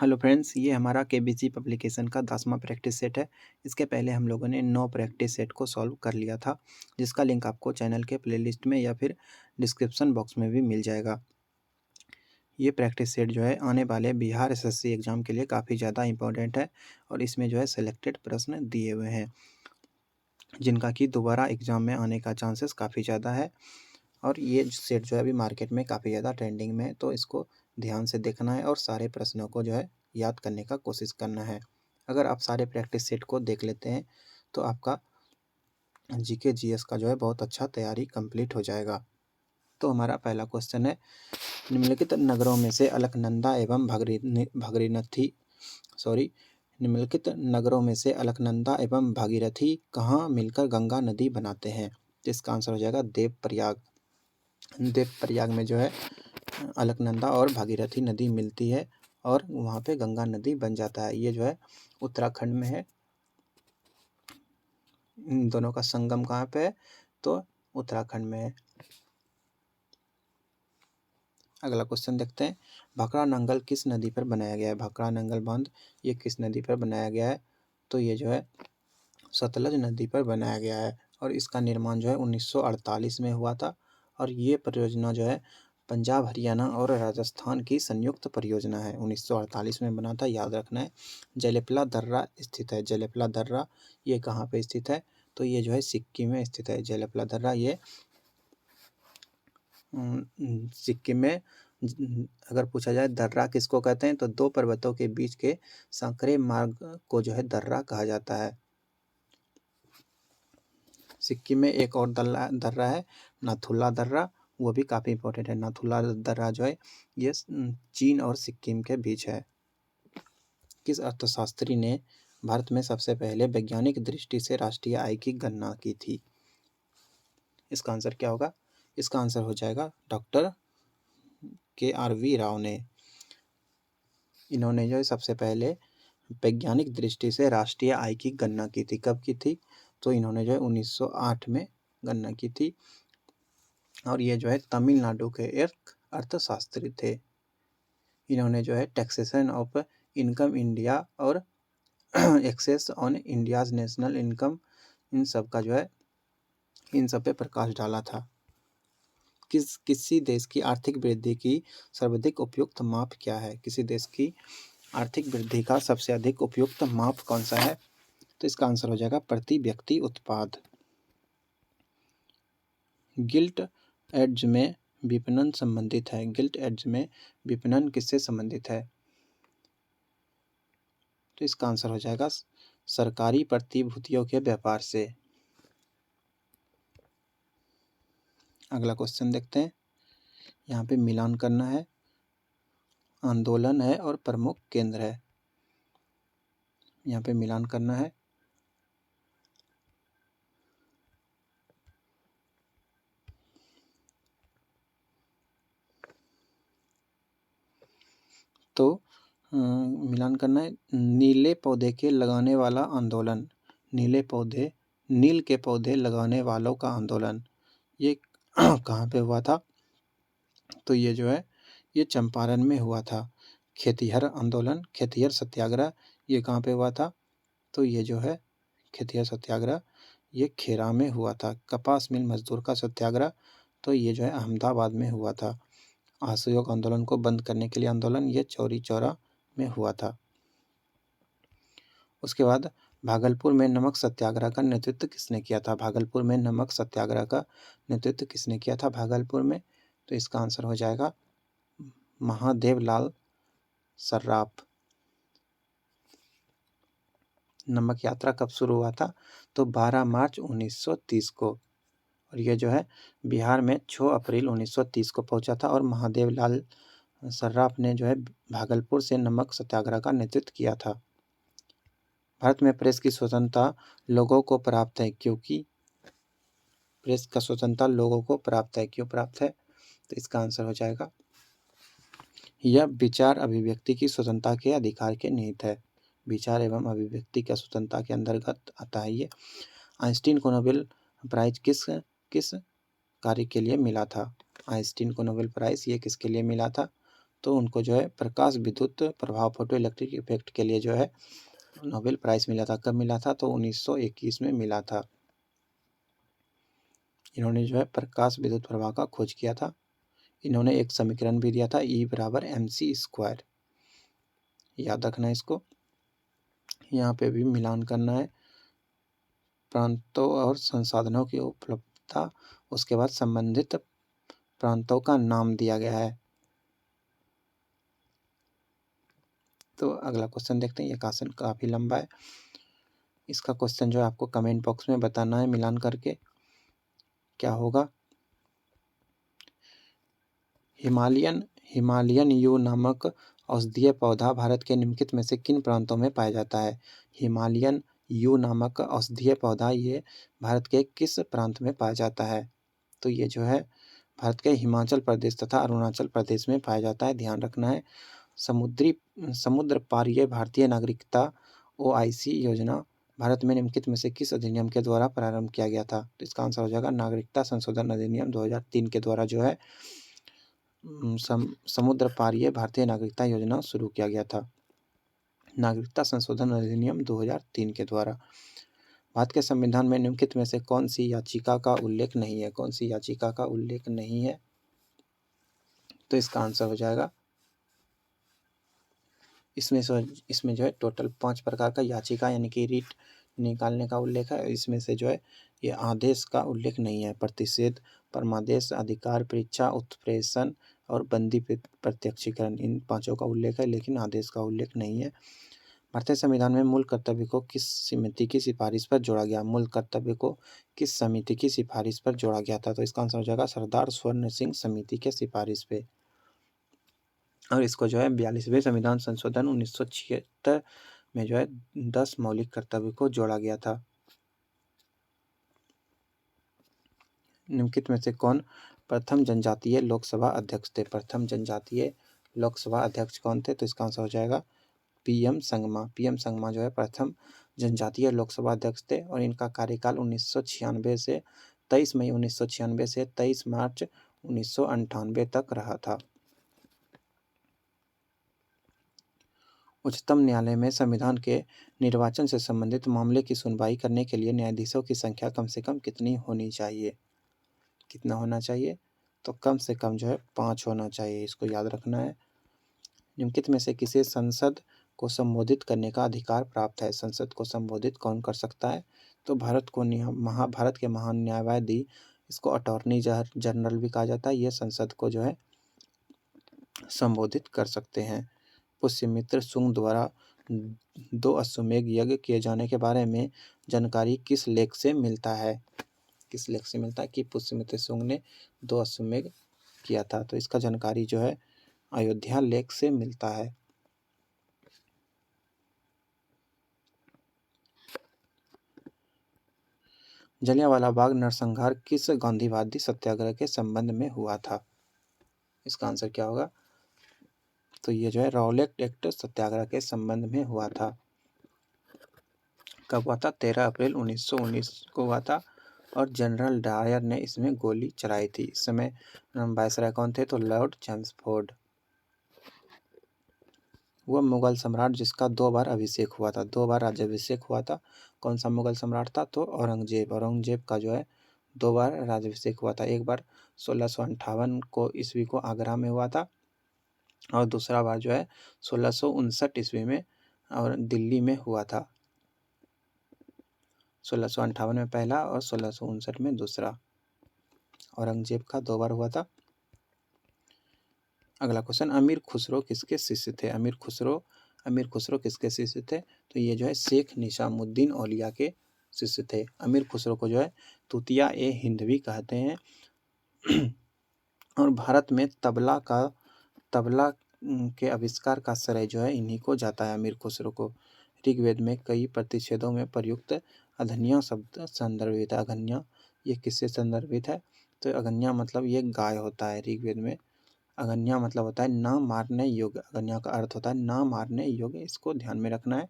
Hello friends, ये हमारा KBC publication का 10वां प्रैक्टिस सेट है। इसके पहले हम लोगों ने 9 प्रैक्टिस सेट को सॉल्व कर लिया था, जिसका लिंक आपको चैनल के प्लेलिस्ट में या फिर डिस्क्रिप्शन बॉक्स में भी मिल जाएगा। ये प्रैक्टिस सेट जो है आने वाले बिहार एसएससी एग्ज़ाम के लिए काफ़ी ज़्यादा इंपॉर्टेंट है और इसमें जो है सेलेक्टेड प्रश्न दिए हुए हैं, जिनका कि दोबारा एग्ज़ाम में आने का चांसेस काफ़ी ज़्यादा है। और ये सेट जो है अभी मार्केट में काफ़ी ज़्यादा ट्रेंडिंग में है, तो इसको ध्यान से देखना है और सारे प्रश्नों को जो है याद करने का कोशिश करना है। अगर आप सारे प्रैक्टिस सेट को देख लेते हैं तो आपका जीके जीएस का जो है बहुत अच्छा तैयारी कंप्लीट हो जाएगा। तो हमारा पहला क्वेश्चन है, निम्नलिखित नगरों में से अलकनंदा एवं भागीरथी निम्नलिखित नगरों में से अलकनंदा एवं भागीरथी कहाँ मिलकर गंगा नदी बनाते हैं? तो इसका आंसर हो जाएगा देवप्रयाग। देवप्रयाग में जो है अलकनंदा और भागीरथी नदी मिलती है और वहाँ पे गंगा नदी बन जाता है। ये जो है उत्तराखंड में है। इन दोनों का संगम कहाँ पे है? तो उत्तराखंड में है। अगला क्वेश्चन देखते हैं, भाखड़ा नंगल किस नदी पर बनाया गया है? भाखड़ा नंगल बांध ये किस नदी पर बनाया गया है? तो ये जो है सतलज नदी पर बनाया गया है और इसका निर्माण जो है 1948 में हुआ था और ये परियोजना जो है पंजाब, हरियाणा और राजस्थान की संयुक्त परियोजना है। 1948 में बना था, याद रखना है। जलेपला दर्रा स्थित है। जलेपला दर्रा ये कहाँ पे स्थित है? तो ये जो है सिक्किम में स्थित है। जलेपला दर्रा ये सिक्किम में। अगर पूछा जाए दर्रा किसको कहते हैं, तो दो पर्वतों के बीच के सांकरे मार्ग को जो है दर्रा कहा जाता है। सिक्किम में एक और दर्रा है नाथुला दर्रा, वो भी काफ़ी इंपॉर्टेंट है। नाथुला दर्रा जो है ये चीन और सिक्किम के बीच है। किस अर्थशास्त्री ने भारत में सबसे पहले वैज्ञानिक दृष्टि से राष्ट्रीय आय की गणना की थी? इसका आंसर क्या होगा? इसका आंसर हो जाएगा डॉक्टर KRV राव ने। इन्होंने जो है सबसे पहले वैज्ञानिक दृष्टि से राष्ट्रीय आय की गणना की थी। कब की थी? तो इन्होंने जो है 1908 में गणना की थी और ये जो है तमिलनाडु के एक अर्थशास्त्री थे। इन्होंने जो है टैक्सेशन ऑफ इनकम इंडिया और excess on India's national income, इन सब का जो है इन सब पे प्रकाश डाला था। किसी देश की आर्थिक वृद्धि की सर्वाधिक उपयुक्त माप क्या है? किसी देश की आर्थिक वृद्धि का सबसे अधिक उपयुक्त माप कौन सा है? तो इसका आंसर हो जाएगा प्रति व्यक्ति उत्पाद। गिल्ट एड्ज में विपणन संबंधित है। गिल्ट एड्ज में विपणन किससे संबंधित है? तो इसका आंसर हो जाएगा सरकारी प्रतिभूतियों के व्यापार से। अगला क्वेश्चन देखते हैं, यहाँ पे मिलान करना है। आंदोलन है और प्रमुख केंद्र है, यहाँ पे मिलान करना है। तो मिलान करना है। नीले पौधे के लगाने वाला आंदोलन, नील के पौधे लगाने वालों का आंदोलन, ये कहाँ पे हुआ था? तो ये जो है ये चंपारण में हुआ था। खेतिहर आंदोलन, खेतिहर सत्याग्रह, ये कहाँ पे हुआ था? तो ये जो है खेतिहर सत्याग्रह ये खेरा में हुआ था। कपास मिल मजदूर का सत्याग्रह, तो ये जो है अहमदाबाद में हुआ था। असहयोग आंदोलन को बंद करने के लिए आंदोलन, ये चौरी चौरा में हुआ था। उसके बाद भागलपुर में नमक सत्याग्रह का नेतृत्व किसने किया था? भागलपुर में नमक सत्याग्रह का नेतृत्व किसने किया था भागलपुर में? तो इसका आंसर हो जाएगा महादेवलाल सर्राफ। नमक यात्रा कब शुरू हुआ था? तो 12 मार्च 1930 को, और ये जो है बिहार में 6 अप्रैल 1930 को पहुंचा था और महादेवलाल सर्राफ ने जो है भागलपुर से नमक सत्याग्रह का नेतृत्व किया था। भारत में प्रेस की स्वतंत्रता लोगों को प्राप्त है, क्योंकि प्रेस का स्वतंत्रता लोगों को प्राप्त है, क्यों प्राप्त है? तो इसका आंसर हो जाएगा यह विचार अभिव्यक्ति की स्वतंत्रता के अधिकार के निहित है। विचार एवं अभिव्यक्ति का स्वतंत्रता के अंतर्गत आता है ये। आइंस्टीन को नोबेल प्राइज किस किस कार्य के लिए मिला था? आइंस्टीन को नोबेल प्राइज ये किसके लिए मिला था? तो उनको जो है प्रकाश विद्युत प्रभाव फोटो इलेक्ट्रिक इफेक्ट के लिए जो है नोबेल प्राइज़ मिला था। कब मिला था? तो 1921 में मिला था। इन्होंने जो है प्रकाश विद्युत प्रभाव का खोज किया था। इन्होंने एक समीकरण भी दिया था, E बराबर mc²। याद रखना है इसको। यहाँ पे भी मिलान करना है प्रांतों और संसाधनों की उपलब्धता, उसके बाद संबंधित प्रांतों का नाम दिया गया है। तो अगला क्वेश्चन देखते हैं। ये क्वेश्चन काफ़ी लंबा है। इसका क्वेश्चन जो है आपको कमेंट बॉक्स में बताना है मिलान करके क्या होगा। हिमालयन यू नामक औषधीय पौधा भारत के निम्नलिखित में से किन प्रांतों में पाया जाता है? हिमालयन यू नामक औषधीय पौधा ये भारत के किस प्रांत में पाया जाता है? तो ये जो है भारत के हिमाचल प्रदेश तथा अरुणाचल प्रदेश में पाया जाता है, ध्यान रखना है। समुद्र पारीय भारतीय नागरिकता OIC योजना भारत में निम्नलिखित में से किस अधिनियम के द्वारा प्रारंभ किया गया था? तो इसका आंसर हो जाएगा नागरिकता संशोधन अधिनियम 2003 के द्वारा जो है समुद्र पारीय भारतीय नागरिकता योजना शुरू किया गया था। नागरिकता संशोधन अधिनियम 2003 के द्वारा। भारत के संविधान में निम्नलिखित में से कौन सी याचिका का उल्लेख नहीं है? कौन सी याचिका का उल्लेख नहीं है? तो इसका आंसर हो जाएगा इसमें जो है टोटल 5 प्रकार का याचिका यानी कि रिट निकालने का उल्लेख है। इसमें से जो है ये आदेश का उल्लेख नहीं है। प्रतिषेध, परमादेश, अधिकार परीक्षा, उत्प्रेषण और बंदी प्रत्यक्षीकरण, इन पांचों का उल्लेख है, लेकिन आदेश का उल्लेख नहीं है। भारतीय संविधान में मूल कर्तव्य को किस समिति की सिफारिश पर जोड़ा गया? मूल कर्तव्य को किस समिति की सिफारिश पर जोड़ा गया था? तो इसका आंसर हो जाएगा सरदार स्वर्ण सिंह समिति के सिफारिश पे। और इसको जो है 42वें संविधान संशोधन 1976 में जो है 10 मौलिक कर्तव्य को जोड़ा गया था। निम्नलिखित में से कौन प्रथम जनजातीय लोकसभा अध्यक्ष थे? प्रथम जनजातीय लोकसभा अध्यक्ष कौन थे? तो इसका आंसर हो जाएगा PM संगमा। PM संगमा जो है प्रथम जनजातीय लोकसभा अध्यक्ष थे और इनका कार्यकाल 1996 से 23 मई 1996 से 23 मार्च 1998 तक रहा था। उच्चतम न्यायालय में संविधान के निर्वाचन से संबंधित मामले की सुनवाई करने के लिए न्यायाधीशों की संख्या कम से कम कितनी होनी चाहिए? कितना होना चाहिए? तो कम से कम जो है 5 होना चाहिए, इसको याद रखना है। निम्नलिखित में से किसे संसद को संबोधित करने का अधिकार प्राप्त है? संसद को संबोधित कौन कर सकता है? तो भारत के महान न्यायवादी, इसको अटॉर्नी जनरल भी कहा जाता है, ये संसद को जो है संबोधित कर सकते हैं। पुष्यमित्र शुंग द्वारा 2 अश्वमेध यज्ञ किए जाने के बारे में जानकारी किस लेख से मिलता है? किस लेख से मिलता है कि पुष्यमित्र शुंग ने 2 अश्वमेध किया था? तो इसका जानकारी जो है अयोध्या लेख से मिलता है। जलियांवाला बाग नरसंहार किस गांधीवादी सत्याग्रह के संबंध में हुआ था? इसका आंसर क्या होगा? तो ये जो है रॉलेट एक्ट सत्याग्रह के संबंध में हुआ था। कब हुआ था? 13 अप्रैल 1919 को हुआ था और जनरल डायर ने इसमें गोली चलाई थी। इस समय वायसराय कौन थे? तो लॉर्ड चैम्सफोर्ड। वह मुगल सम्राट जिसका 2 बार अभिषेक हुआ था, 2 बार राज्याभिषेक हुआ था, कौन सा मुगल सम्राट था? तो औरंगजेब का जो है 2 बार राज्याभिषेक हुआ था। एक बार 1658 को ईस्वी को आगरा में हुआ था और दूसरा बार जो है 1659 ईस्वी में और दिल्ली में हुआ था। 1658 में पहला और 1659 में दूसरा। औरंगजेब का 2 बार हुआ था। अगला क्वेश्चन, अमीर खुसरो किसके शिष्य थे? अमीर खुसरो किसके शिष्य थे? तो ये जो है शेख निजामुद्दीन औलिया के शिष्य थे। अमीर खुसरो को जो है तूतिया ए हिंदवी कहते हैं और भारत में तबला के आविष्कार का श्रेय जो है इन्हीं को जाता है, अमीर खुसरो को। ऋग्वेद में कई प्रतिषेधों में प्रयुक्त अघन्या शब्द संदर्भित है। अघन्या ये किससे संदर्भित है? तो अघन्या मतलब ये गाय होता है। ऋग्वेद में अघन्या मतलब होता है ना मारने योग्य। अघन्या का अर्थ होता है ना मारने योग्य, इसको ध्यान में रखना है।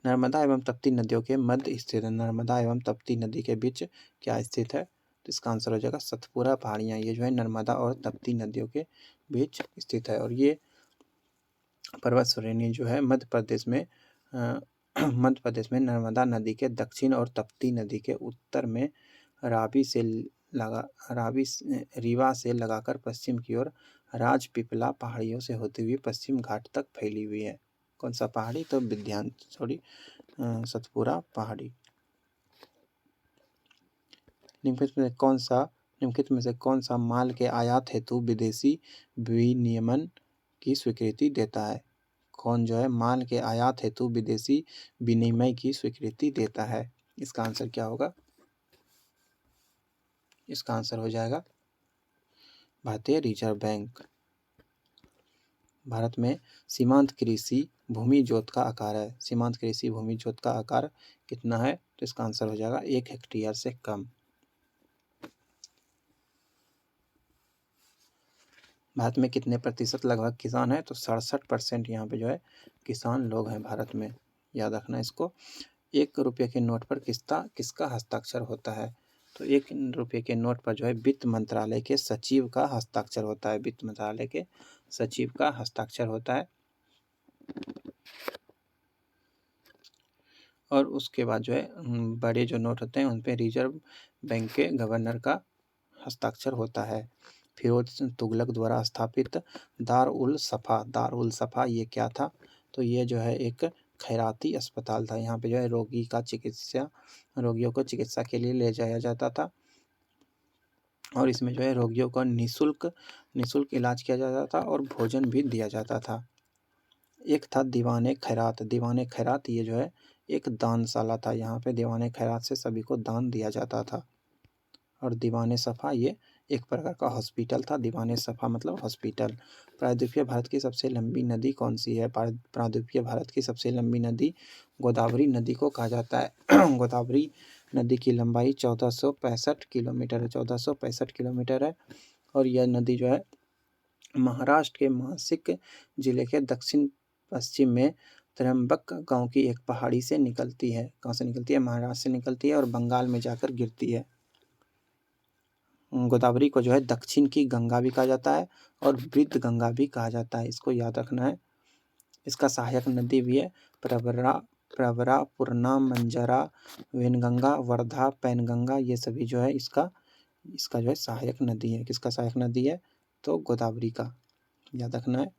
नर्मदा एवं तप्ती नदियों के मध्य स्थित है। नर्मदा एवं तप्ती नदी के बीच क्या स्थित है? तो इसका आंसर हो जाएगा सतपुरा पहाड़ियाँ। ये जो है नर्मदा और तप्ती नदियों के बीच स्थित है। और ये पर्वत श्रेणी जो है मध्य प्रदेश में मध्य प्रदेश में नर्मदा नदी के दक्षिण और तप्ती नदी के उत्तर में रीवा से लगाकर पश्चिम की ओर राजपीपला पहाड़ियों से होती हुई पश्चिम घाट तक फैली हुई है। कौन सा पहाड़ी? तो सतपुरा पहाड़ी। निम्नलिखित में से कौन सा माल के आयात हेतु विदेशी विनियमन की स्वीकृति देता है? कौन जो है माल के आयात हेतु विदेशी विनिमय की स्वीकृति देता है? इसका आंसर क्या होगा? इसका आंसर हो जाएगा भारतीय रिजर्व बैंक। भारत में सीमांत कृषि भूमि जोत का आकार है। सीमांत कृषि भूमि जोत का आकार कितना है? तो इसका आंसर हो जाएगा 1 हेक्टेयर से कम। भारत में कितने प्रतिशत लगभग किसान हैं? तो 67% यहाँ पे जो है किसान लोग हैं भारत में। याद रखना इसको। 1 रुपये के नोट पर किसका हस्ताक्षर होता है? तो 1 रुपये के नोट पर जो है वित्त मंत्रालय के सचिव का हस्ताक्षर होता है। वित्त मंत्रालय के सचिव का हस्ताक्षर होता है। और उसके बाद जो है बड़े जो नोट होते हैं उन पे रिजर्व बैंक के गवर्नर का हस्ताक्षर होता है। फिरोज तुगलक द्वारा स्थापित दार उल सफ़ा ये क्या था? तो ये जो है एक खैराती अस्पताल था। यहाँ पे जो है रोगियों को चिकित्सा के लिए ले जाया जाता था और इसमें जो है रोगियों को निःशुल्क इलाज किया जाता था और भोजन भी दिया जाता था। एक था दीवाने खैरात ये जो है एक दानशाला था। यहाँ पे दीवाने खैरात से सभी को दान दिया जाता था। और दीवाने सफ़ा ये एक प्रकार का हॉस्पिटल था। दीवाने सफ़ा मतलब हॉस्पिटल। प्रायद्वीपीय भारत की सबसे लंबी नदी कौन सी है? प्रायद्वीपीय भारत की सबसे लंबी नदी गोदावरी नदी को कहा जाता है। गोदावरी नदी की लंबाई 1465 किलोमीटर है। 1465 किलोमीटर है। और यह नदी जो है महाराष्ट्र के नासिक जिले के दक्षिण पश्चिम में त्र्यंबक गांव की एक पहाड़ी से निकलती है। कहाँ से निकलती है? महाराष्ट्र से निकलती है और बंगाल में जाकर गिरती है। गोदावरी को जो है दक्षिण की गंगा भी कहा जाता है और वृद्ध गंगा भी कहा जाता है। इसको याद रखना है। इसका सहायक नदी भी है प्रवरा, पूर्णा, मंजरा, वेनगंगा, वर्धा, पैनगंगा। ये सभी जो है इसका जो है सहायक नदी है। किसका सहायक नदी है? तो गोदावरी का। याद रखना है।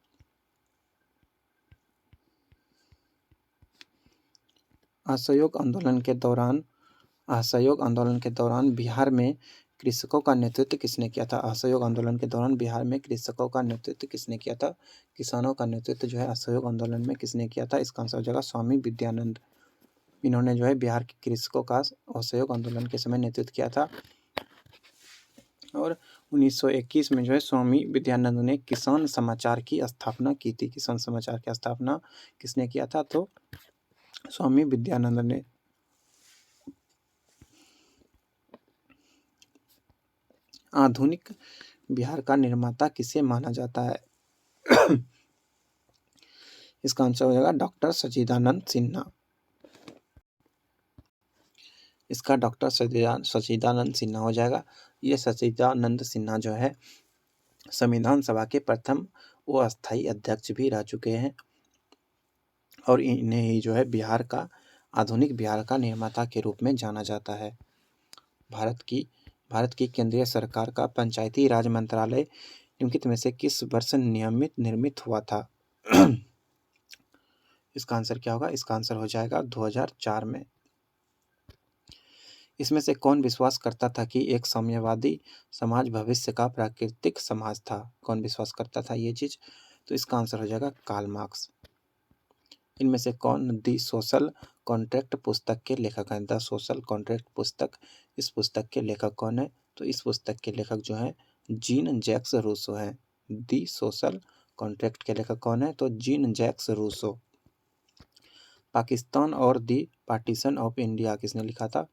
असहयोग आंदोलन के दौरान बिहार में कृषकों का नेतृत्व किसने किया था? असहयोग आंदोलन के दौरान बिहार में कृषकों का नेतृत्व किसने किया था? किसानों का नेतृत्व जो है असहयोग आंदोलन में किसने किया था? इसका आंसर हो जाएगा स्वामी विद्यानंद। इन्होंने जो है बिहार के कृषकों का असहयोग आंदोलन के समय नेतृत्व किया था। और 1921 में जो है स्वामी विद्यानंद ने किसान समाचार की स्थापना की थी। किसान समाचार की स्थापना किसने किया था? तो स्वामी विद्यानंद ने। आधुनिक बिहार का निर्माता किसे माना जाता है? इसका आंसर हो जाएगा डॉक्टर सच्चिदानंद सिन्हा। इसका डॉक्टर सच्चिदानंद सिन्हा हो जाएगा। ये सच्चिदानंद सिन्हा जो है संविधान सभा के प्रथम वो अस्थायी अध्यक्ष भी रह चुके हैं और इन्हें ही जो है आधुनिक बिहार का निर्माता के रूप में जाना जाता है। भारत की केंद्रीय सरकार का पंचायती राज मंत्रालय निम्नलिखित में से किस वर्ष निर्मित हुआ था? इसका आंसर क्या होगा? इसका आंसर हो जाएगा 2004 में। इसमें से कौन विश्वास करता था कि एक साम्यवादी समाज भविष्य का प्राकृतिक समाज था? कौन विश्वास करता था ये चीज? तो इसका आंसर हो जाएगा कार्ल मार्क्स। इनमें से कौन दी सोशल कॉन्ट्रैक्ट पुस्तक के लेखक हैं? द सोशल कॉन्ट्रैक्ट पुस्तक, इस पुस्तक के लेखक कौन है? तो इस पुस्तक के लेखक जो हैं जीन जैक्स रूसो हैं। दी सोशल कॉन्ट्रैक्ट के लेखक कौन है? तो जीन जैक्स रूसो। पाकिस्तान और दी पार्टीशन ऑफ इंडिया किसने लिखा था?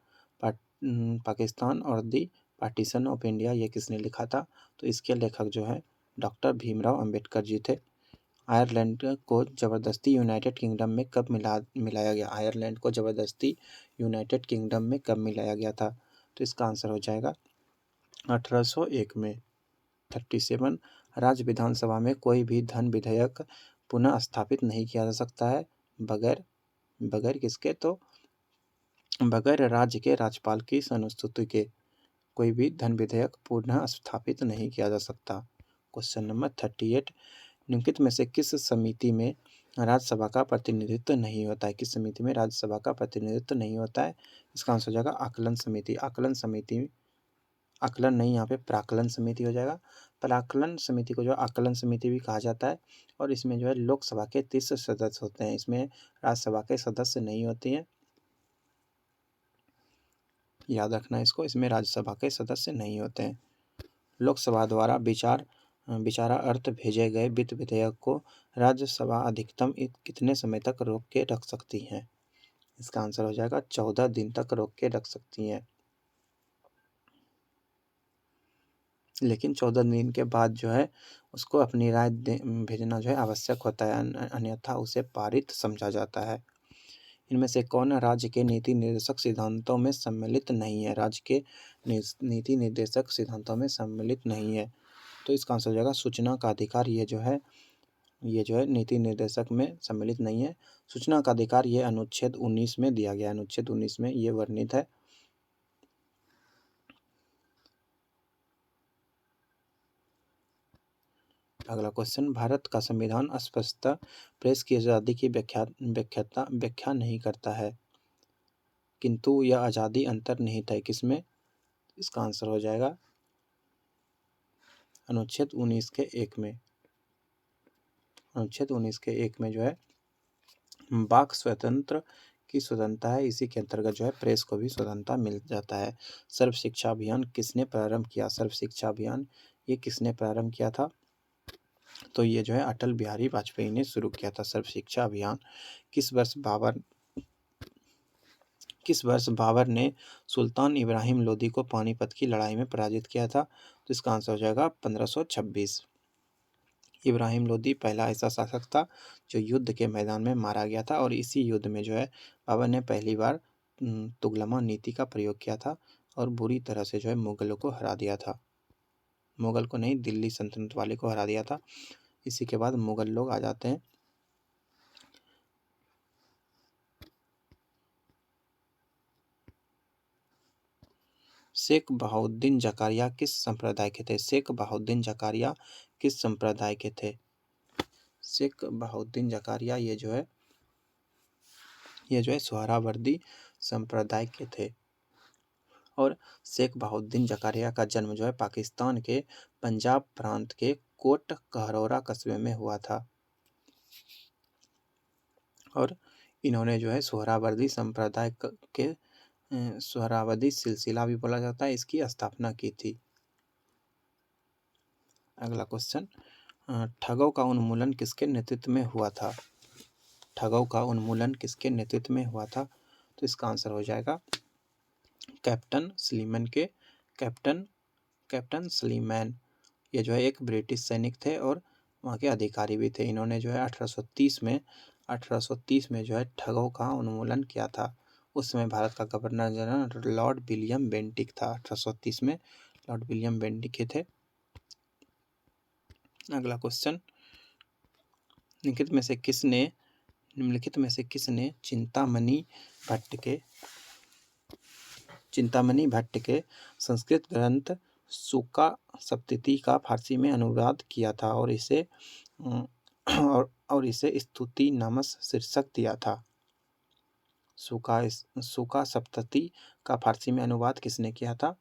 पाकिस्तान और दी पार्टीशन ऑफ इंडिया ये किसने लिखा था? तो इसके लेखक जो है डॉक्टर भीमराव अंबेडकर जी थे। आयरलैंड को ज़बरदस्ती यूनाइटेड किंगडम में कब मिलाया गया? आयरलैंड को ज़बरदस्ती यूनाइटेड किंगडम में कब मिलाया गया था? तो इसका आंसर हो जाएगा 1801 में। 37 राज्य विधानसभा में कोई भी धन विधेयक पुनः स्थापित नहीं किया जा सकता है बगैर बगैर किसके, तो बगैर राज्य के राज्यपाल की अनुस्तुति के कोई भी धन विधेयक पुनः स्थापित नहीं किया जा सकता। क्वेश्चन नंबर 38 निम्नलिखित में से किस समिति में राज्यसभा का प्रतिनिधित्व नहीं होता है? किस समिति में राज्यसभा का प्रतिनिधित्व नहीं होता है? इसका आंसर हो जाएगा आकलन समिति। आकलन नहीं, यहाँ पे प्राकलन समिति हो जाएगा। प्राकलन समिति को जो आकलन समिति भी कहा जाता है। और इसमें जो है लोकसभा के 30 सदस्य होते हैं, इसमें राज्यसभा के सदस्य नहीं होते हैं, याद रखना इसको, इसमें राज्यसभा के सदस्य नहीं होते हैं। लोकसभा द्वारा विचारा अर्थ भेजे गए वित्त विधेयक को राज्यसभा अधिकतम कितने समय तक रोक के रख सकती है? इसका आंसर हो जाएगा 14 दिन तक रोक के रख सकती हैं। लेकिन 14 दिन के बाद जो है उसको अपनी राय भेजना जो है आवश्यक होता है, अन्यथा उसे पारित समझा जाता है। इनमें से कौन राज्य के नीति निर्देशक सिद्धांतों में सम्मिलित नहीं है? राज्य के नीति निर्देशक सिद्धांतों में सम्मिलित नहीं है, तो इसका आंसर हो जाएगा सूचना का अधिकार। ये जो है नीति निर्देशक में सम्मिलित नहीं है। सूचना का अधिकार ये अनुच्छेद 19 में दिया गया है, अनुच्छेद 19 में ये वर्णित है। अगला क्वेश्चन, भारत का संविधान स्पष्टता प्रेस की आज़ादी की व्याख्या नहीं करता है, किंतु यह आज़ादी अंतर्निहित है किसमें? इसका आंसर हो जाएगा अनुच्छेद 19 के 1 में। अनुच्छेद 19 के 1 में जो है वाक स्वतंत्र की स्वतंत्रता है, इसी के अंतर्गत जो है प्रेस को भी स्वतंत्रता मिल जाता है। सर्व शिक्षा अभियान किसने प्रारंभ किया? सर्व शिक्षा अभियान ये किसने प्रारंभ किया था? तो ये जो है अटल बिहारी वाजपेयी ने शुरू किया था सर्व शिक्षा अभियान। किस वर्ष बाबर ने सुल्तान इब्राहिम लोदी को पानीपत की लड़ाई में पराजित किया था? तो इसका आंसर हो जाएगा 1526। इब्राहिम लोदी पहला ऐसा शासक था जो युद्ध के मैदान में मारा गया था, और इसी युद्ध में जो है बाबर ने पहली बार तुगलमा नीति का प्रयोग किया था और बुरी तरह से जो है मुगलों को हरा दिया था। मुगल को नहीं, दिल्ली सल्तनत वाले को हरा दिया था। इसी के बाद मुगल लोग आ जाते हैं। शेख बहाउद्दीन जकारिया किस संप्रदाय के थे? शेख बहाउद्दीन जकारिया किस संप्रदाय के थे? शेख बहाउद्दीन जकारिया ये जो है सोहरावर्दी संप्रदाय के थे। और शेख बहाउद्दीन जकारिया का जन्म जो है पाकिस्तान के पंजाब प्रांत के कोट कहरौरा कस्बे में हुआ था। और इन्होंने जो है सोहरावर्दी संप्रदाय के सोहरावर्दी सिलसिला भी बोला जाता है, इसकी स्थापना की थी। अगला क्वेश्चन, ठगों का उन्मूलन किसके नेतृत्व में हुआ था? ठगों का उन्मूलन किसके नेतृत्व में हुआ था? तो इसका आंसर हो जाएगा कैप्टन स्लीमैन। ये जो है एक ब्रिटिश सैनिक थे और वहाँ के अधिकारी भी थे। इन्होंने जो है 1830 में जो है ठगों का उन्मूलन किया था। उस समय भारत का governor general Lord William Bentinck था। 1830 में लॉर्ड विलियम बेंटिक थे। अगला क्वेश्चन, निम्नलिखित में से किसने चिंतामणि भट्ट के संस्कृत ग्रंथ सूका सप्तती का फारसी में अनुवाद किया था और इसे स्तुति नामक शीर्षक दिया था? सूका सप्तती का फारसी में अनुवाद किसने किया था?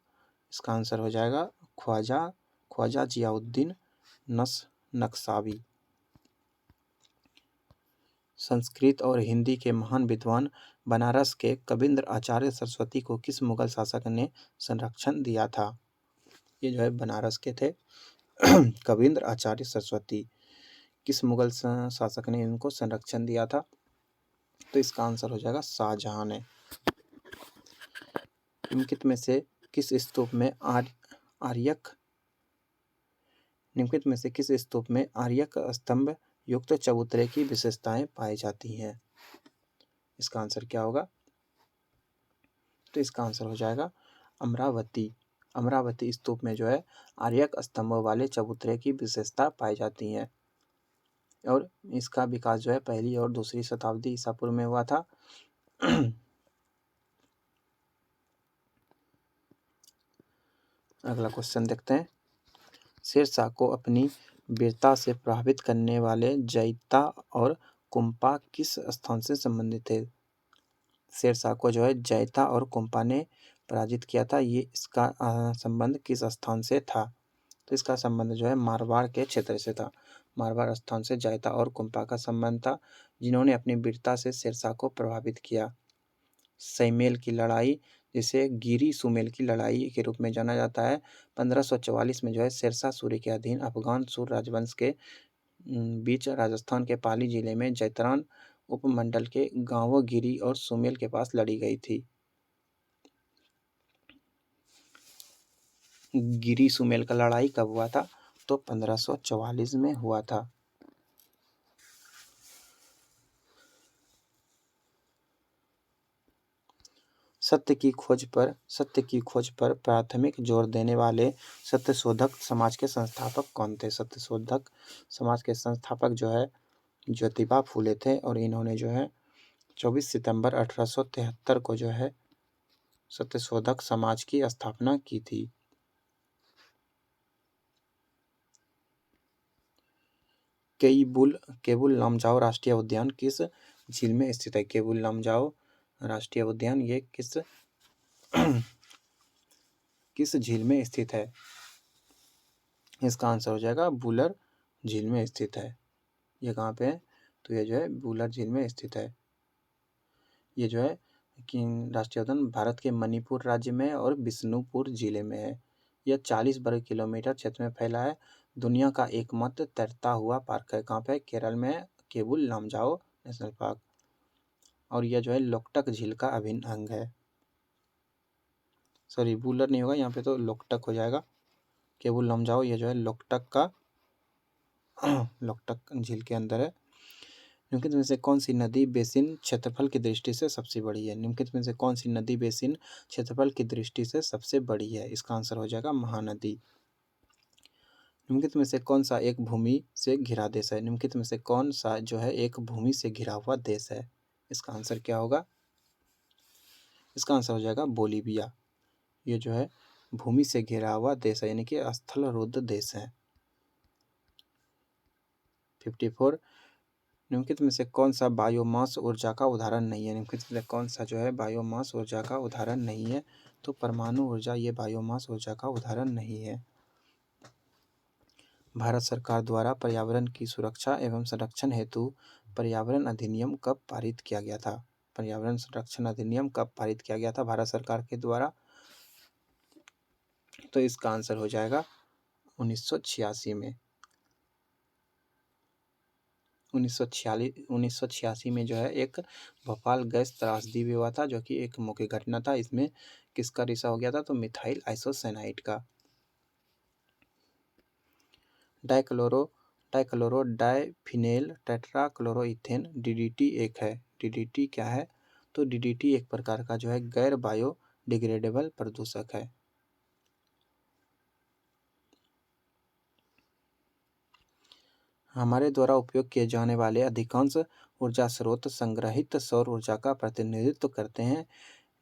इसका आंसर हो जाएगा ख्वाजा जियाउद्दीन नक्शबंदी। संस्कृत और हिंदी के महान विद्वान बनारस के कबींद्र आचार्य सरस्वती को किस मुगल शासक ने संरक्षण दिया था? ये जो है बनारस के थे कबींद्र आचार्य सरस्वती। किस मुगल शासक ने इनको संरक्षण दिया था? तो इसका आंसर हो जाएगा शाहजहां ने। निम्नलिखित में से किस स्तूप में आर्यक स्तंभ युक्त चबूतरे की विशेषताएं पाई जाती हैं? इसका आंसर क्या होगा? तो इसका आंसर हो जाएगा अमरावती। अमरावती स्तूप में जो है आर्यक स्तंभों वाले चबूतरे की विशेषता पाई जाती है और इसका विकास जो है पहली और दूसरी शताब्दी ईसा पूर्व में हुआ था। अगला क्वेश्चन देखते हैं। शेरशाह को अपनी वीरता से प्रभावित करने वाले जैता और कुंपा किस स्थान से संबंधित थे? शेरशाह को जो है जैता और कुंपा ने पराजित किया था। ये इसका संबंध किस स्थान से था? तो इसका संबंध जो है मारवाड़ के क्षेत्र से था। मारवाड़ स्थान से जैता और कुंपा का संबंध था, जिन्होंने अपनी वीरता से शेरशाह को प्रभावित किया। सैमेल की लड़ाई, जिसे गिरी सुमेल की लड़ाई के रूप में जाना जाता है, 1544 में जो है शेरशाह सूरी के अधीन अफगान सूर राजवंश के बीच राजस्थान के पाली जिले में जैतरान उपमंडल के गांवों गिरी और सुमेल के पास लड़ी गई थी। गिरी सुमेल का लड़ाई कब हुआ था? तो 1544 में हुआ था। सत्य की खोज पर प्राथमिक जोर देने वाले सत्यशोधक समाज के संस्थापक कौन थे? सत्यशोधक समाज के संस्थापक जो है ज्योतिबा फूले थे और इन्होंने जो है 24 सितंबर 1873 को जो है सत्यशोधक समाज की स्थापना की थी। केबुल लमजाओ राष्ट्रीय उद्यान किस झील में स्थित है? केबुल लमजाओ राष्ट्रीय उद्यान ये किस झील में स्थित है? इसका आंसर हो जाएगा बुलर झील में स्थित है। ये कहाँ पे है? तो ये जो है बुलर झील में स्थित है। ये जो है कि राष्ट्रीय उद्यान भारत के मणिपुर राज्य में और बिष्णुपुर जिले में है। यह 40 वर्ग किलोमीटर क्षेत्र में फैला है। दुनिया का एकमात्र तैरता हुआ पार्क है। कहाँ पे? केरल में है, केबुल लमजाओ नेशनल पार्क। और यह जो है लोकटक झील का अभिन्न अंग है। सॉरी, बुलर नहीं होगा यहाँ पे, तो लोकटक हो जाएगा। केबुल लमजाओ ये जो है लोकटक का लोकटक झील के अंदर है। निम्नलिखित में से कौन सी नदी बेसिन क्षेत्रफल की दृष्टि से सबसे बड़ी है? निम्नलिखित में से कौन सी नदी बेसिन क्षेत्रफल की दृष्टि से सबसे बड़ी है? इसका आंसर हो जाएगा महानदी। निम्नलिखित में से कौन सा एक भूमि से घिरा देश है? निम्नलिखित में से कौन सा जो है एक भूमि से घिरा हुआ देश है? इसका आंसर क्या होगा? इसका आंसर हो जाएगा बोलीविया। ये जो है भूमि से घिरा हुआ देश है, यानी कि स्थल रुद्ध देश है। 54 निम्नलिखित में से कौन सा बायोमास ऊर्जा का उदाहरण नहीं है? निम्नलिखित में से कौन सा जो है बायोमास ऊर्जा का उदाहरण नहीं है? तो परमाणु ऊर्जा ये बायोमास ऊर्जा का उदाहरण नहीं है। भारत सरकार द्वारा पर्यावरण की सुरक्षा एवं संरक्षण हेतु पर्यावरण अधिनियम कब पारित किया गया था? पर्यावरण संरक्षण अधिनियम कब पारित किया गया था भारत सरकार के द्वारा? तो इसका आंसर हो जाएगा 1986 में। 1986 में जो है एक भोपाल गैस त्रासदी भी हुआ था, जो कि एक मुख्य घटना था। इसमें किसका रिसा हो गया था? तो मिथाइल आइसोसाइनाइड का। डाइक्लोरो डाइफिनेल टेट्राक्लोरोइथेन डीडीटी एक है। डीडीटी क्या है? तो डीडीटी एक प्रकार का जो है गैर बायोडिग्रेडेबल प्रदूषक है। हमारे द्वारा उपयोग किए जाने वाले अधिकांश ऊर्जा स्रोत संग्रहित सौर ऊर्जा का प्रतिनिधित्व करते हैं।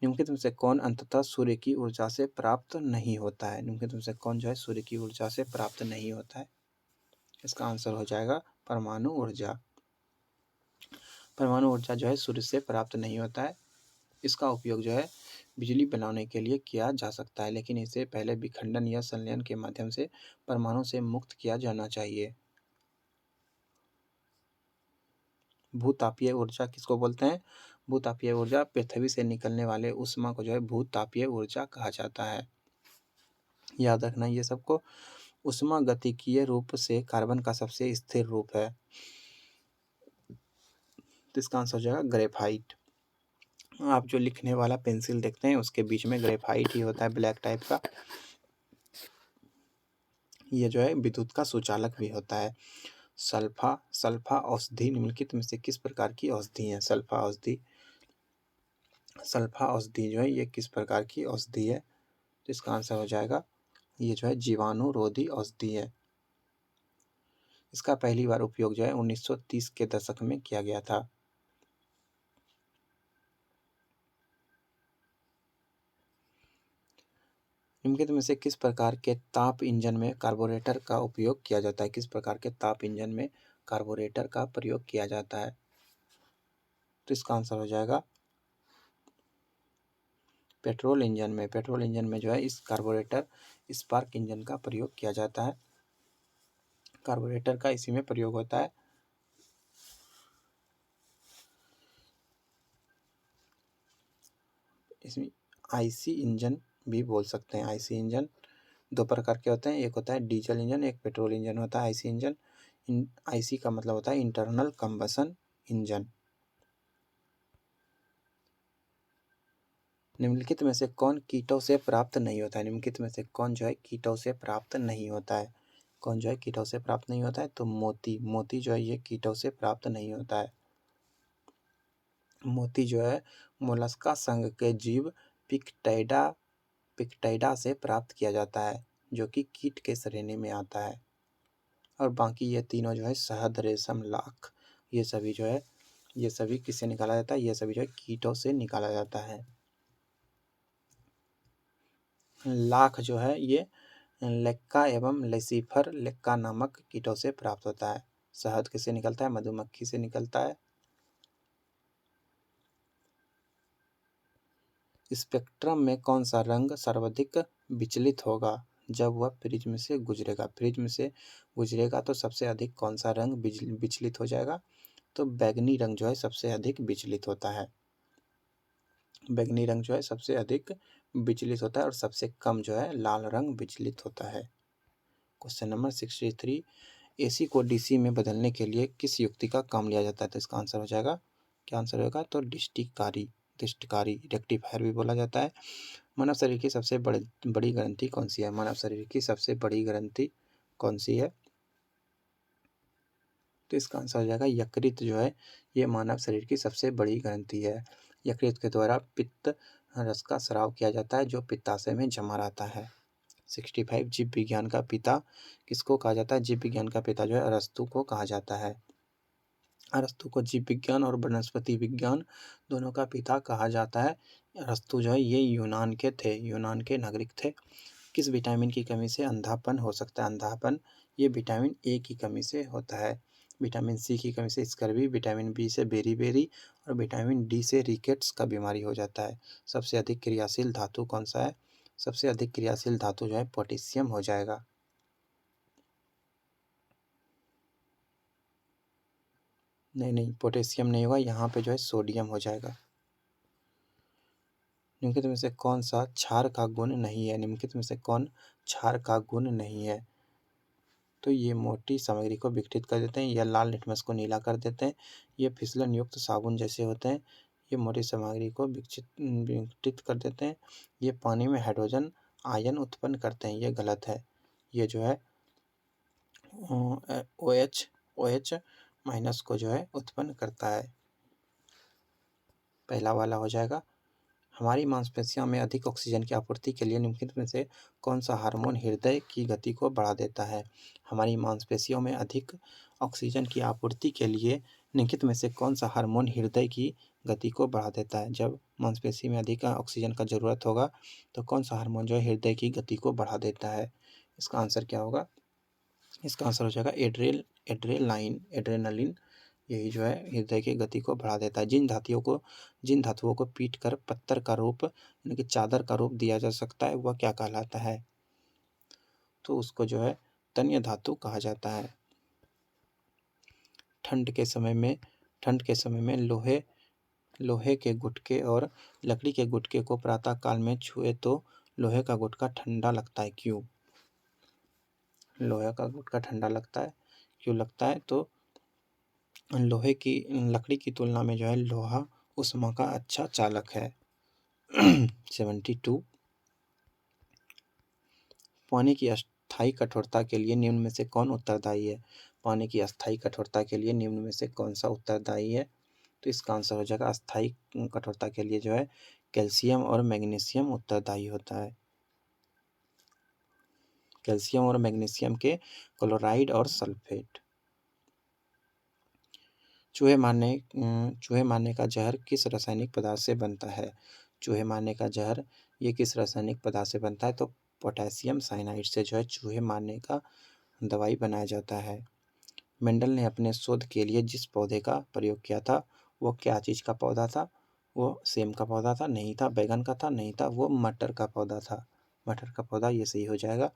निम्नलिखित में से कौन अंततः सूर्य की ऊर्जा से प्राप्त नहीं होता है? निम्नलिखित में से कौन जो है सूर्य की ऊर्जा से प्राप्त नहीं होता है? इसका आंसर हो जाएगा परमाणु ऊर्जा। परमाणु ऊर्जा जो है सूर्य से प्राप्त नहीं होता है। इसका उपयोग जो है बिजली बनाने के लिए किया जा सकता है, लेकिन इसे पहले विखंडन या संलयन के माध्यम से परमाणु से मुक्त किया जाना चाहिए। भूतापीय ऊर्जा किसको बोलते हैं? भूतापीय ऊर्जा पृथ्वी से निकलने वाले ऊष्मा को जो है भूतापीय ऊर्जा कहा जाता है। याद रखना ये सबको। ऊष्मा गतिकीय रूप से कार्बन का सबसे स्थिर रूप है। तो इसका आंसर हो जाएगा ग्रेफाइट। आप जो लिखने वाला पेंसिल देखते हैं उसके बीच में ग्रेफाइट ही होता है, ब्लैक टाइप का। ये जो है विद्युत का सुचालक भी होता है। सल्फा औषधि निम्नलिखित में से किस प्रकार की औषधि है? सल्फा औषधि जो है ये किस प्रकार की औषधि है? तो इसका आंसर हो जाएगा ये जो है जीवाणुरोधी औषधि है। इसका पहली बार उपयोग जो है 1930 के दशक में किया गया था। निम्नलिखित में से किस प्रकार के ताप इंजन में कार्बोरेटर का उपयोग किया जाता है? किस प्रकार के ताप इंजन में कार्बोरेटर का प्रयोग किया जाता है? तो इसका आंसर हो जाएगा पेट्रोल इंजन में। पेट्रोल इंजन में जो है इस कार्बोरेटर स्पार्क इंजन का प्रयोग किया जाता है। कार्बोरेटर का इसी में प्रयोग होता है। इसमें आईसी इंजन भी बोल सकते हैं। आईसी इंजन दो प्रकार के होते हैं, एक होता है डीजल इंजन, एक पेट्रोल इंजन होता है। आईसी इंजन, आईसी का मतलब होता है इंटरनल कंबशन इंजन। निम्नलिखित में से कौन कीटों से प्राप्त नहीं होता है? निम्नलिखित में से कौन जो है कीटों से प्राप्त नहीं होता है? कौन जो है कीटों से प्राप्त नहीं होता है? तो मोती। मोती जो है ये कीटों से प्राप्त नहीं होता है। मोती जो है मोलस्का संघ के जीव पिक्टैडा से प्राप्त किया जाता है, जो कि कीट के श्रेणी में आता है। और बाकी ये तीनों जो है शहद, रेशम, लाख, ये सभी जो है ये सभी किससे निकाला जाता है? ये सभी जो है कीटों से निकाला जाता है। लाख जो है ये लेक्का एवं लेसिफर लेक्का नामक कीटों से प्राप्त होता है। शहद किससे निकलता है? मधुमक्खी से निकलता है। स्पेक्ट्रम में कौन सा रंग सर्वाधिक विचलित होगा जब वह प्रिज्म से गुजरेगा? प्रिज्म से गुजरेगा तो सबसे अधिक कौन सा रंग विचलित हो जाएगा? तो बैगनी रंग जो है सबसे अधिक विचलित होता है। बैगनी रंग जो है सबसे अधिक विचलित होता है और सबसे कम जो है लाल रंग विचलित होता है। क्वेश्चन नंबर 63, एसी को डीसी में बदलने के लिए किस युक्ति का काम लिया जाता है? तो इसका आंसर हो जाएगा, क्या आंसर होगा? तो दृष्टिकारी रेक्टिफायर भी बोला जाता है। मानव शरीर की सबसे बड़ी ग्रंथि कौन सी है? मानव शरीर की सबसे बड़ी ग्रंथि कौन सी है? तो इसका आंसर हो जाएगा यकृत जो है ये मानव शरीर की सबसे बड़ी ग्रंथि है। यकृत के द्वारा पित्त रस का स्राव किया जाता है, जो पित्ताशय में जमा रहता है। 65, जीव विज्ञान का पिता किसको कहा जाता है? जीव विज्ञान का पिता जो है अरस्तु को कहा जाता है। अरस्तु को जीव विज्ञान और वनस्पति विज्ञान दोनों का पिता कहा जाता है। अरस्तु जो है ये यूनान के थे, यूनान के नागरिक थे। किस विटामिन की कमी से अंधापन हो सकता है? अंधापन ये विटामिन ए की कमी से होता है। विटामिन सी की कमी से स्कर्वी, विटामिन बी से बेरी और विटामिन डी से रिकेट्स का बीमारी हो जाता है। सबसे अधिक क्रियाशील धातु कौन सा है? सबसे अधिक क्रियाशील धातु जो है पोटेशियम हो जाएगा। नहीं, पोटेशियम नहीं होगा, यहाँ पे जो है सोडियम हो जाएगा। निम्नलिखित में से कौन सा क्षार का गुण नहीं है? निम्नलिखित में से कौन क्षार का गुण नहीं है? तो ये मोटी सामग्री को विघटित कर देते हैं, या लाल लिटमस को नीला कर देते हैं, ये फिसलन युक्त साबुन जैसे होते हैं, ये मोटी सामग्री को विघटित कर देते हैं, ये पानी में हाइड्रोजन आयन उत्पन्न करते हैं, ये गलत है। ये जो है OH माइनस को जो है उत्पन्न करता है। पहला वाला हो जाएगा। हमारी मांसपेशियों में अधिक ऑक्सीजन की आपूर्ति के लिए निम्नलिखित में से कौन सा हार्मोन हृदय की गति को बढ़ा देता है? हमारी मांसपेशियों में अधिक ऑक्सीजन की आपूर्ति के लिए निम्नलिखित में से कौन सा हार्मोन हृदय की गति को बढ़ा देता है? जब मांसपेशी में अधिक ऑक्सीजन का ज़रूरत होगा तो कौन सा हार्मोन जो है हृदय की गति को बढ़ा देता है? इसका आंसर क्या होगा? इसका आंसर हो जाएगा एड्रेनलिन। यही जो है हृदय की गति को बढ़ा देता है। जिन धातुओं को पीट कर पत्थर का रूप यानी कि चादर का रूप दिया जा सकता है वह क्या कहलाता है? तो उसको जो है तन्य धातु कहा जाता है। ठंड के समय में लोहे के गुटके और लकड़ी के गुटके को प्रातः काल में छुए तो लोहे का गुटका ठंडा लगता है, क्यों? लोहे का गुटका ठंडा लगता है, क्यों लगता है? तो लकड़ी की तुलना में जो है लोहा ऊष्मा का अच्छा चालक है। 72, पानी की अस्थायी कठोरता के लिए निम्न में से कौन उत्तरदायी है? पानी की अस्थायी कठोरता के लिए निम्न में से कौन सा उत्तरदायी है? तो इसका आंसर हो जाएगा अस्थायी कठोरता के लिए जो है कैल्शियम और मैग्नीशियम उत्तरदायी होता है। कैल्शियम और मैग्नीशियम के क्लोराइड और सल्फेट। चूहे मारने का जहर किस रासायनिक पदार्थ से बनता है? चूहे मारने का जहर ये किस रासायनिक पदार्थ से बनता है? तो पोटेशियम साइनाइड से जो है चूहे मारने का दवाई बनाया जाता है। मेंडल ने अपने शोध के लिए जिस पौधे का प्रयोग किया था वो क्या चीज़ का पौधा था? वो सेम का पौधा था? नहीं था। बैगन का था? नहीं था। वो मटर का पौधा था। मटर का पौधा, ये सही हो जाएगा।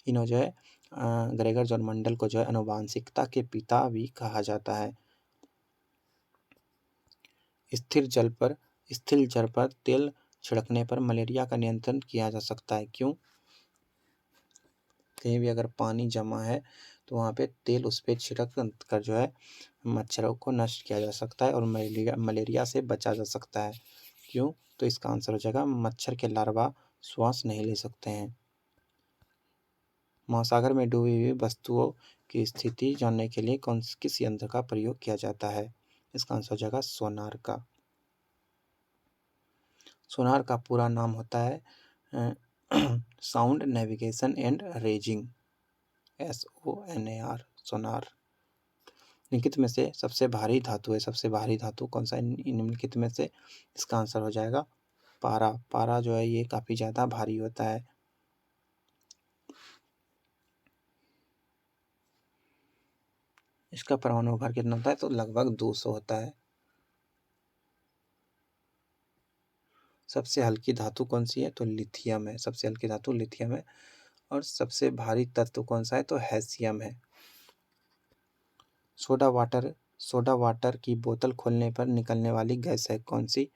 इन्हों जो है ग्रेगर जॉन मेंडल को जो है आनुवांशिकता के पिता भी कहा जाता है। स्थिर जल पर तेल छिड़कने पर मलेरिया का नियंत्रण किया जा सकता है, क्यों? कहीं भी अगर पानी जमा है तो वहाँ पे तेल उस पर छिड़क कर जो है मच्छरों को नष्ट किया जा सकता है और मलेरिया से बचा जा सकता है। क्यों? तो इसका आंसर हो जाएगा मच्छर के लार्वा श्वास नहीं ले सकते हैं। महासागर में डूबी हुई वस्तुओं की स्थिति जानने के लिए किस यंत्र का प्रयोग किया जाता है? इसका आंसर हो जाएगा सोनार का। सोनार का पूरा नाम होता है sound navigation and raising, SONAR, सोनार। निम्नलिखित में से सबसे भारी धातु है। सबसे भारी धातु कौन सा है निम्नलिखित में से? इसका आंसर हो जाएगा पारा। पारा जो है ये काफ़ी ज़्यादा भारी होता है। इसका परमाणु भार कितना होता है? तो लगभग 200 होता है। सबसे हल्की धातु कौन सी है? तो लिथियम है। सबसे हल्की धातु लिथियम है। और सबसे भारी तत्व कौन सा है? तो हैशियम है। सोडा वाटर की बोतल खोलने पर निकलने वाली गैस है कौन सी?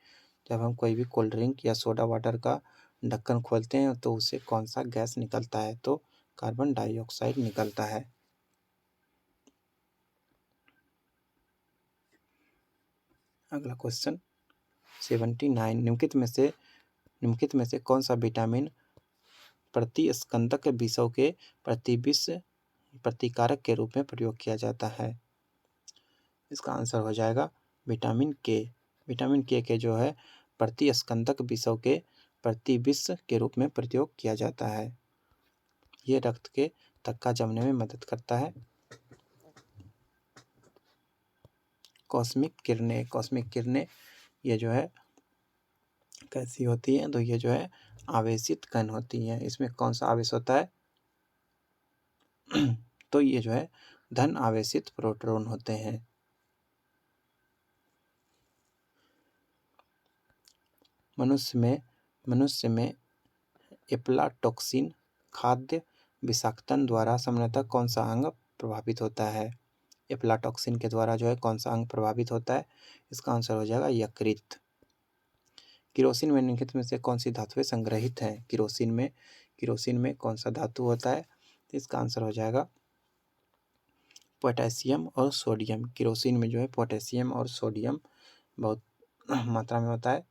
जब हम कोई भी कोल्ड ड्रिंक या सोडा वाटर का ढक्कन खोलते हैं तो उससे कौन सा गैस निकलता है? तो कार्बन डाइऑक्साइड निकलता है। अगला क्वेश्चन 79, निम्नलिखित में से कौन सा विटामिन प्रतिस्कंदक विषों के प्रतिकारक के रूप में प्रयोग किया जाता है? इसका आंसर हो जाएगा विटामिन के। विटामिन के जो है प्रतिस्कंदक विषों के प्रतिविष के रूप में प्रयोग किया जाता है। ये रक्त के थक्का जमने में मदद करता है। कॉस्मिक किरणें ये जो है कैसी होती है? तो ये जो है आवेशित कण होती हैं। इसमें कौन सा आवेश होता है? तो ये जो है धन आवेशित प्रोटॉन होते हैं। मनुष्य में एफ्लाटॉक्सिन खाद्य विषाक्तन द्वारा सामान्यतः कौन सा अंग प्रभावित होता है? एफ्लाटॉक्सिन के द्वारा जो है कौन सा अंग प्रभावित होता है? इसका आंसर हो जाएगा यकृत। किरोसिन में निम्नलिखित में से कौन सी धातुएं संग्रहित हैं? किरोसिन में कौन सा धातु होता है? तो इसका आंसर हो जाएगा पोटेशियम और सोडियम। किरोसिन में जो है पोटेशियम और सोडियम बहुत मात्रा में होता है।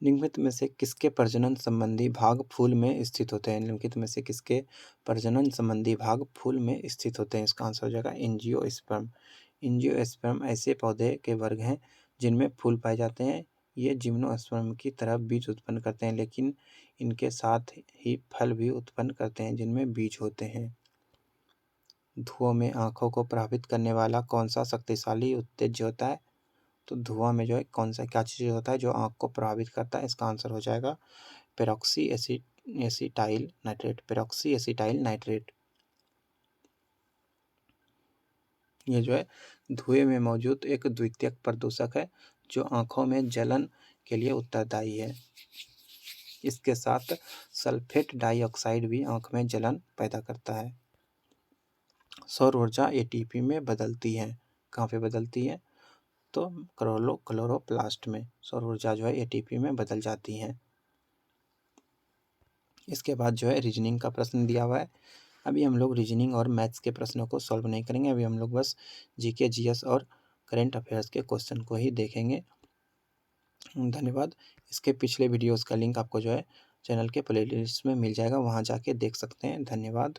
निम्नलिखित में से किसके प्रजनन संबंधी भाग फूल में स्थित होते हैं? निम्नलिखित में से किसके प्रजनन संबंधी भाग फूल में स्थित होते हैं? इसका आंसर हो जाएगा एंजियोस्पर्म। एंजियोस्पर्म ऐसे पौधे के वर्ग हैं जिनमें फूल पाए जाते हैं। ये जिम्नोस्पर्म की तरह बीज उत्पन्न करते हैं, लेकिन इनके साथ ही फल भी उत्पन्न करते हैं जिनमें बीज होते हैं। धुओं में आँखों को प्रभावित करने वाला कौन सा शक्तिशाली उत्तेज्य होता है? तो धुआं में जो है कौन सा क्या चीज़ होता है जो आँख को प्रभावित करता है? इसका आंसर हो जाएगा एसिटाइल नाइट्रेट। ये जो है धुएं में मौजूद एक द्वितीयक प्रदूषक है जो आँखों में जलन के लिए उत्तरदायी है। इसके साथ सल्फेट डाइऑक्साइड भी आँख में जलन पैदा करता है। सौर ऊर्जा एटीपी में बदलती है। कहाँ पे बदलती है? तो क्लोरोप्लास्ट में सौर ऊर्जा जो है एटीपी में बदल जाती है। इसके बाद जो है रीजनिंग का प्रश्न दिया हुआ है। अभी हम लोग रीजनिंग और मैथ्स के प्रश्नों को सॉल्व नहीं करेंगे। अभी हम लोग बस जीके, जीएस और करंट अफेयर्स के क्वेश्चन को ही देखेंगे। धन्यवाद। इसके पिछले वीडियोस का लिंक आपको जो है चैनल के प्लेलिस्ट में मिल जाएगा, वहाँ जाके देख सकते हैं। धन्यवाद।